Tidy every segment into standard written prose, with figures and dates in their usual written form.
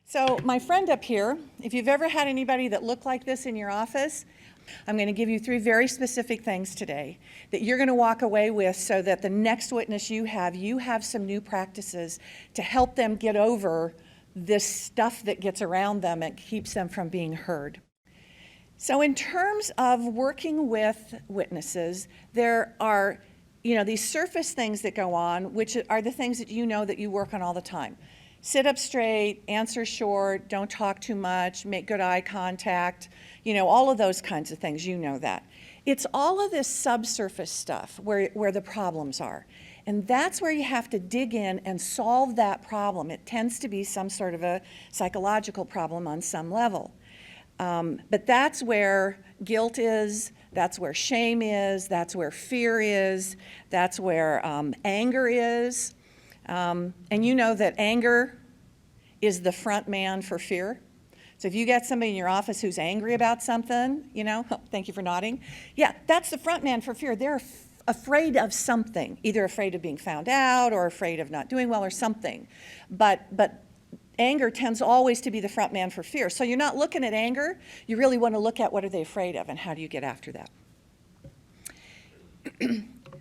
So my friend up here, if you've ever had anybody that looked like this in your office, I'm going to give you 3 very specific things today that you're going to walk away with so that the next witness you have some new practices to help them get over this stuff that gets around them and keeps them from being heard. So in terms of working with witnesses, there are these surface things that go on, which are the things that that you work on all the time. Sit up straight, answer short, don't talk too much, make good eye contact, all of those kinds of things, that. It's all of this subsurface stuff where the problems are. And that's where you have to dig in and solve that problem. It tends to be some sort of a psychological problem on some level. But that's where guilt is, that's where shame is, that's where fear is, that's where anger is. And you know that anger is the front man for fear. So if you get somebody in your office who's angry about something, thank you for nodding. Yeah, that's the front man for fear. They're afraid of something, either afraid of being found out or afraid of not doing well or something. But anger tends always to be the front man for fear. So you're not looking at anger. You really want to look at what are they afraid of and how do you get after that.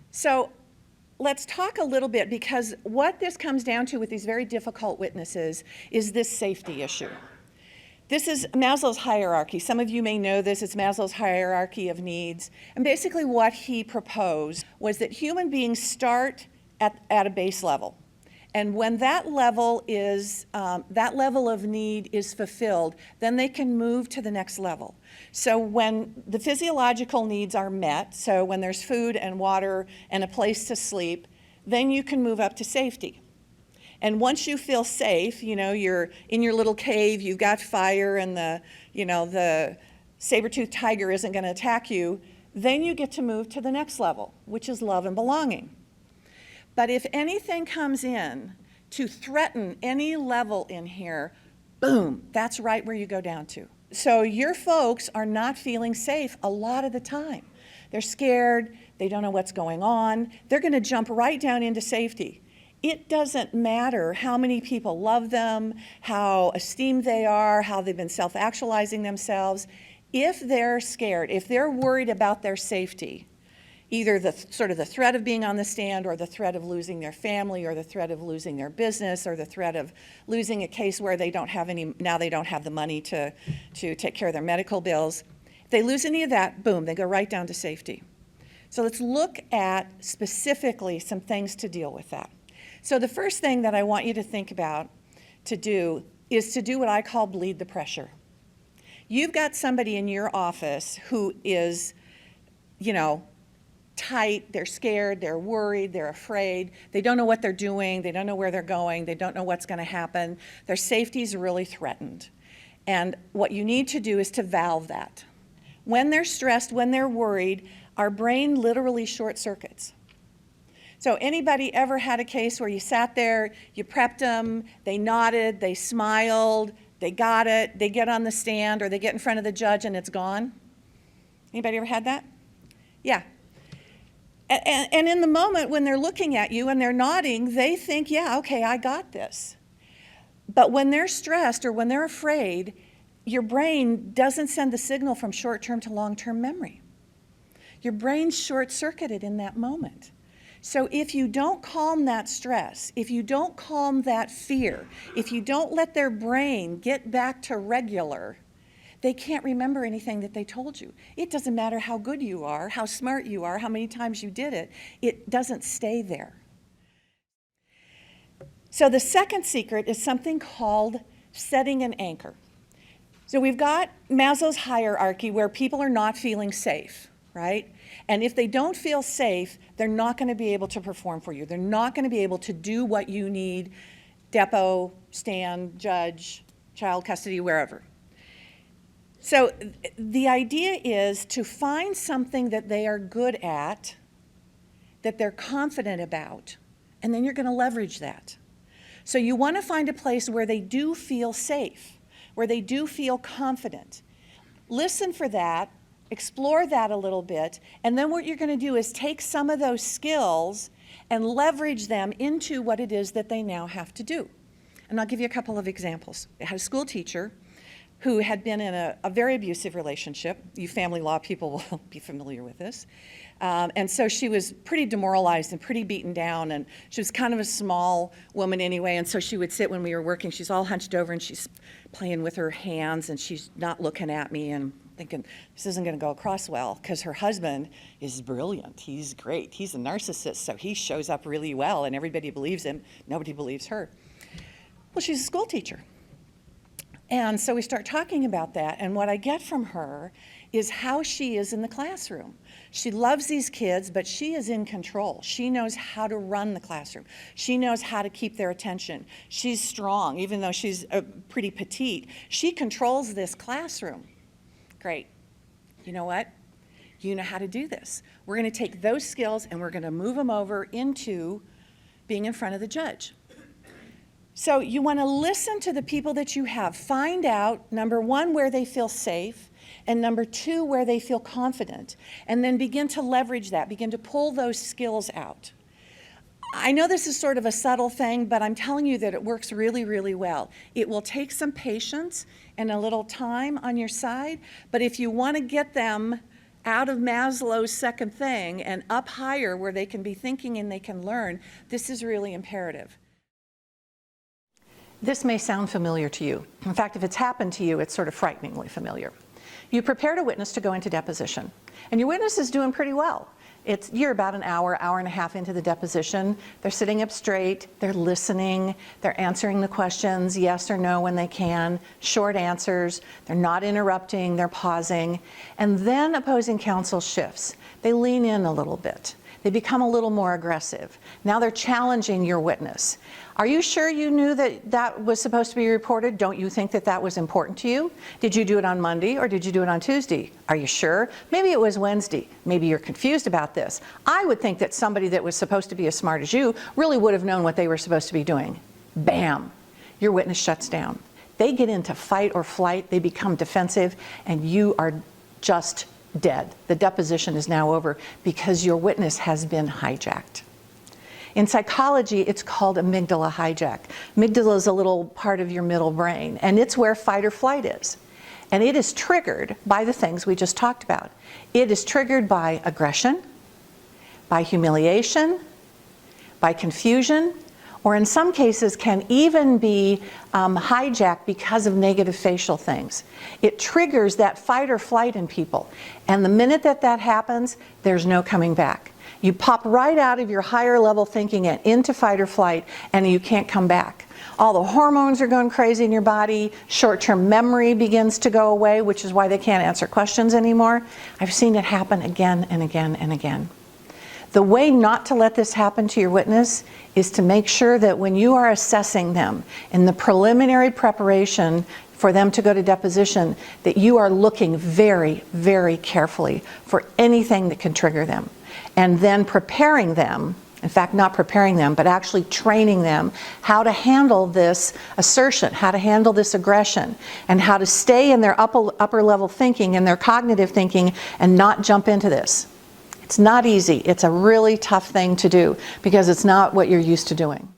So let's talk a little bit, because what this comes down to with these very difficult witnesses is this safety issue. This is Maslow's hierarchy. Some of you may know this. It's Maslow's hierarchy of needs. And basically what he proposed was that human beings start at a base level. And when that level of need is fulfilled, then they can move to the next level. So when the physiological needs are met, so when there's food and water and a place to sleep, then you can move up to safety. And once you feel safe, you're in your little cave, you've got fire, and the saber-toothed tiger isn't going to attack you, then you get to move to the next level, which is love and belonging. But if anything comes in to threaten any level in here, boom, that's right where you go down to. So your folks are not feeling safe a lot of the time. They're scared, they don't know what's going on, they're going to jump right down into safety. It doesn't matter how many people love them, how esteemed they are, how they've been self-actualizing themselves. If they're scared, if they're worried about their safety, either the threat of being on the stand, or the threat of losing their family, or the threat of losing their business, or the threat of losing a case where they don't have the money to take care of their medical bills. If they lose any of that, boom, they go right down to safety. So let's look at specifically some things to deal with that. So the first thing that I want you to think about to do is to do what I call bleed the pressure. You've got somebody in your office who is, tight, they're scared, they're worried, they're afraid, they don't know what they're doing, they don't know where they're going, they don't know what's going to happen, their safety is really threatened. And what you need to do is to valve that. When they're stressed, when they're worried, our brain literally short circuits. So anybody ever had a case where you sat there, you prepped them, they nodded, they smiled, they got it, they get on the stand, or they get in front of the judge and it's gone? Anybody ever had that? Yeah. And in the moment when they're looking at you and they're nodding, they think, yeah, okay, I got this. But when they're stressed or when they're afraid, your brain doesn't send the signal from short-term to long-term memory. Your brain's short-circuited in that moment. So if you don't calm that stress, if you don't calm that fear, if you don't let their brain get back to regular, they can't remember anything that they told you. It doesn't matter how good you are, how smart you are, how many times you did it. It doesn't stay there. So the second secret is something called setting an anchor. So we've got Maslow's hierarchy where people are not feeling safe, right? And if they don't feel safe, they're not going to be able to perform for you. They're not going to be able to do what you need, depot, stand, judge, child custody, wherever. So the idea is to find something that they are good at, that they're confident about, and then you're going to leverage that. So you want to find a place where they do feel safe, where they do feel confident. Listen for that, explore that a little bit, and then what you're going to do is take some of those skills and leverage them into what it is that they now have to do. And I'll give you a couple of examples. I had a school teacher who had been in a very abusive relationship. You family law people will be familiar with this. And so she was pretty demoralized and pretty beaten down, and she was kind of a small woman anyway, and so she would sit when we were working, she's all hunched over and she's playing with her hands and she's not looking at me and thinking, this isn't gonna go across well, because her husband is brilliant, he's great, he's a narcissist, so he shows up really well and everybody believes him, nobody believes her. Well, she's a school teacher. And so we start talking about that, and what I get from her is how she is in the classroom. She loves these kids, but she is in control. She knows how to run the classroom. She knows how to keep their attention. She's strong, even though she's pretty petite. She controls this classroom. Great. You know what? You know how to do this. We're going to take those skills and we're going to move them over into being in front of the judge. So you want to listen to the people that you have. Find out, number one, where they feel safe, and number two, where they feel confident. And then begin to leverage that, begin to pull those skills out. I know this is sort of a subtle thing, but I'm telling you that it works really, really well. It will take some patience and a little time on your side, but if you want to get them out of Maslow's second thing and up higher where they can be thinking and they can learn, this is really imperative. This may sound familiar to you. In fact, if it's happened to you, it's sort of frighteningly familiar. You prepared a witness to go into deposition, and your witness is doing pretty well. You're about an hour and a half into the deposition. They're sitting up straight, they're listening, they're answering the questions, yes or no when they can, short answers, they're not interrupting, they're pausing, and then opposing counsel shifts. They lean in a little bit. They become a little more aggressive. Now they're challenging your witness. Are you sure you knew that that was supposed to be reported? Don't you think that that was important to you? Did you do it on Monday or did you do it on Tuesday? Are you sure? Maybe it was Wednesday. Maybe you're confused about this. I would think that somebody that was supposed to be as smart as you really would have known what they were supposed to be doing. Bam, your witness shuts down. They get into fight or flight, they become defensive, and you are just dead. The deposition is now over because your witness has been hijacked. In psychology, it's called amygdala hijack. Amygdala is a little part of your middle brain, and it's where fight or flight is. And it is triggered by the things we just talked about. It is triggered by aggression, by humiliation, by confusion, or in some cases can even be hijacked because of negative facial things. It triggers that fight or flight in people. And the minute that that happens, there's no coming back. You pop right out of your higher level thinking and into fight or flight, and you can't come back. All the hormones are going crazy in your body. Short-term memory begins to go away, which is why they can't answer questions anymore. I've seen it happen again and again and again. The way not to let this happen to your witness is to make sure that when you are assessing them in the preliminary preparation for them to go to deposition, that you are looking very, very carefully for anything that can trigger them. And then preparing them, in fact, not preparing them, but actually training them how to handle this assertion, how to handle this aggression, and how to stay in their upper level thinking and their cognitive thinking and not jump into this. It's not easy. It's a really tough thing to do because it's not what you're used to doing.